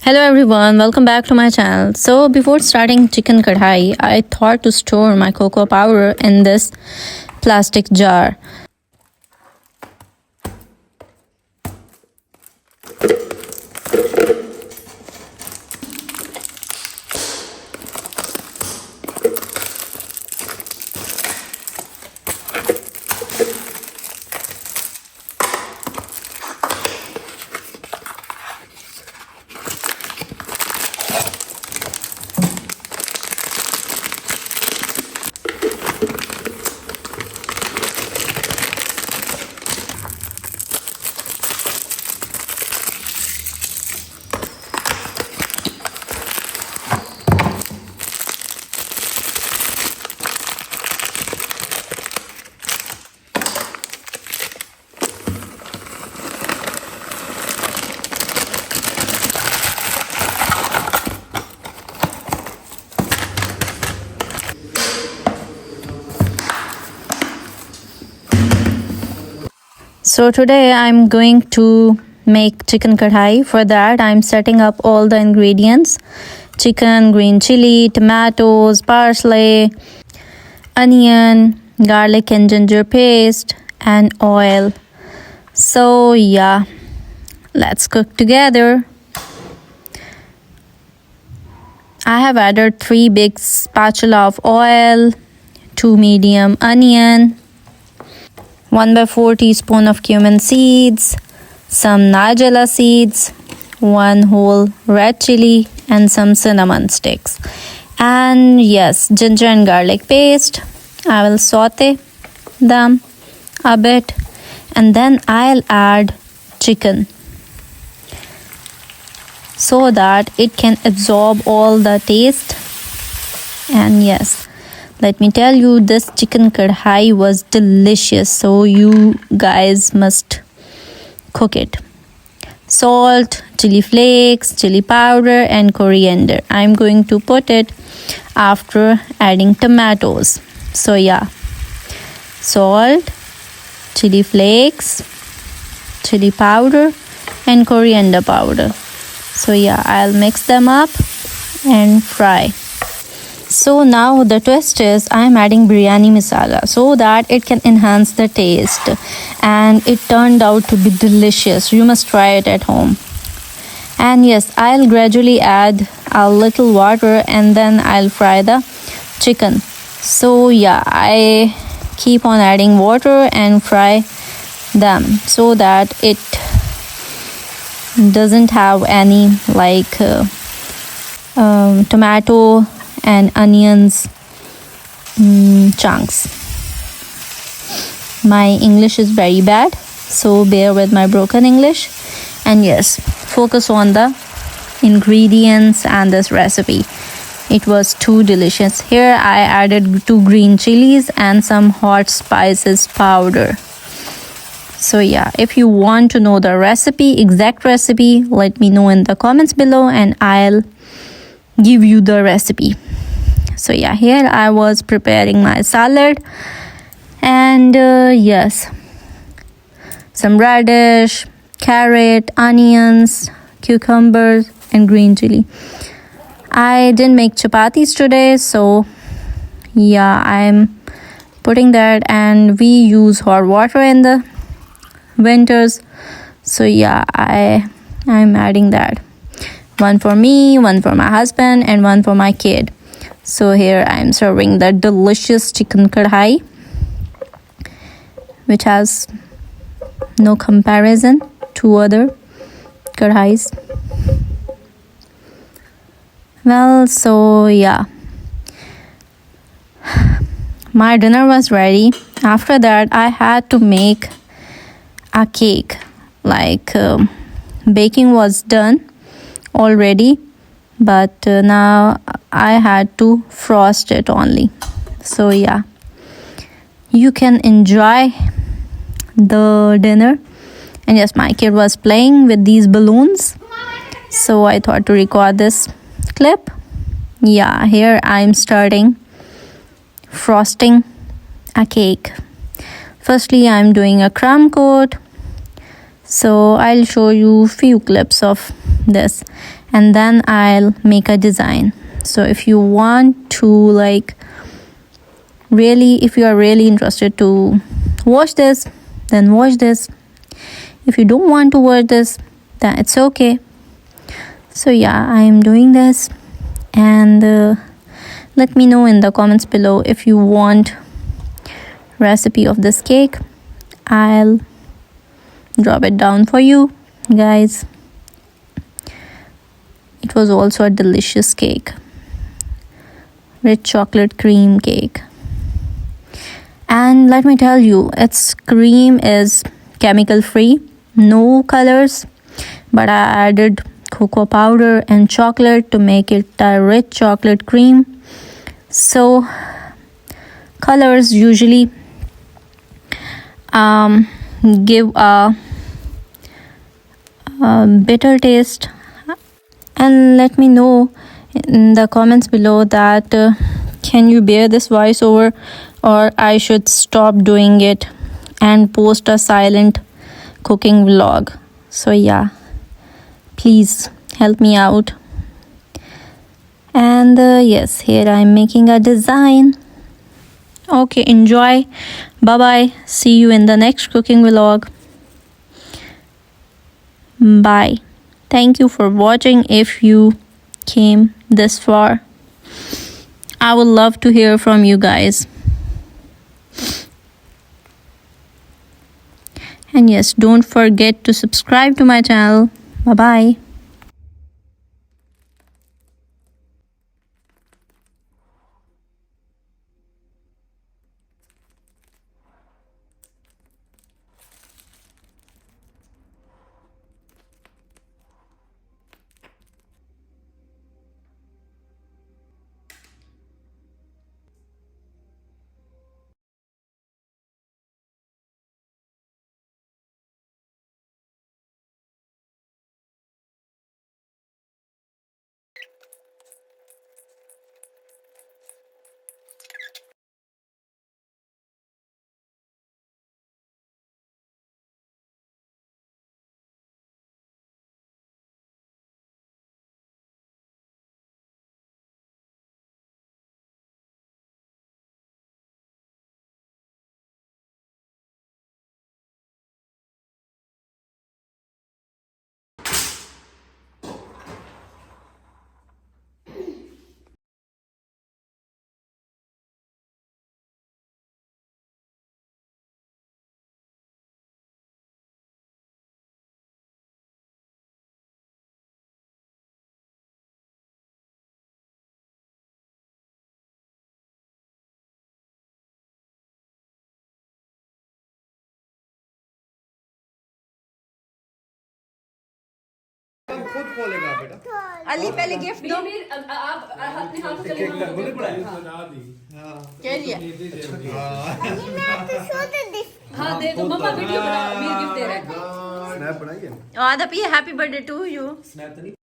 Hello everyone, welcome back to my channel. So before starting chicken kadhai, I thought to store my cocoa powder in this plastic jar. So today I'm going to make chicken kadhai. For that I'm setting up all the ingredients: chicken, green chili, tomatoes, parsley, onion, garlic and ginger paste, and oil. So yeah, let's cook together. I have added 3 big spatula of oil, 2 medium onion, 1/4 teaspoon of cumin seeds, some nigella seeds, 1 whole red chili, and some cinnamon sticks. And yes, ginger and garlic paste. I will saute them a bit, and then I'll add chicken so that it can absorb all the taste. And yes, let me tell you, this chicken kadhai was delicious, so you guys must cook it. Salt, chili flakes, chili powder, and coriander. I'm going to put it after adding tomatoes. So yeah, salt, chili flakes, chili powder, and coriander powder. So yeah, I'll mix them up and fry. So now the twist is I'm adding biryani masala so that it can enhance the taste, and it turned out to be delicious. You must try it at home. And yes, I'll gradually add a little water and then I'll fry the chicken. So yeah, I keep on adding water and fry them so that it doesn't have any tomato and onions chunks. My English is very bad, so bear with my broken English. And yes, focus on the ingredients and this recipe. It was too delicious. Here I added 2 green chilies and some hot spices powder. So yeah, if you want to know the recipe, exact recipe, let me know in the comments below and I'll give you the recipe. So yeah, here I was preparing my salad, and yes, some radish, carrot, onions, cucumbers, and green chili. I didn't make chapatis today, so yeah, I'm putting that, and we use hot water in the winters, so yeah, I'm adding that. 1 for me, 1 for my husband, and 1 for my kid. So here I'm serving the delicious chicken kadhai, which has no comparison to other kadhais. Well, so yeah, my dinner was ready. After that, I had to make a cake. Baking was done already, but now I had to frost it only. So yeah, you can enjoy the dinner. And yes, my kid was playing with these balloons, so I thought to record this clip. Yeah, here I'm starting frosting a cake. Firstly, I'm doing a crumb coat. So I'll show you few clips of this, and then I'll make a design. So if you want to, like, really, if you are really interested to watch this, then watch this. If you don't want to watch this, then it's okay. So yeah, I am doing this, and let me know in the comments below if you want recipe of this cake. I'll drop it down for you guys. It was also a delicious cake, rich chocolate cream cake. And let me tell you, its cream is chemical free, no colors, but I added cocoa powder and chocolate to make it a rich chocolate cream. So colors usually give a bitter taste. And let me know in the comments below that can you bear this voiceover, or I should stop doing it and post a silent cooking vlog. So yeah, please help me out. And yes, here I'm making a design. Okay, enjoy. Bye bye. See you in the next cooking vlog. Bye. Thank you for watching. If you came this far, I would love to hear from you guys. And yes, don't forget to subscribe to my channel. Bye bye. खुद खोलेगा बेटा। अली पहले gift दो। आप अपने हाथों से कह लिया। हाँ दे दो मम्मा वीडियो बना गिफ्ट दे रहा है स्नैप बनाइए। आधा पी happy birthday to you. Snap तो नहीं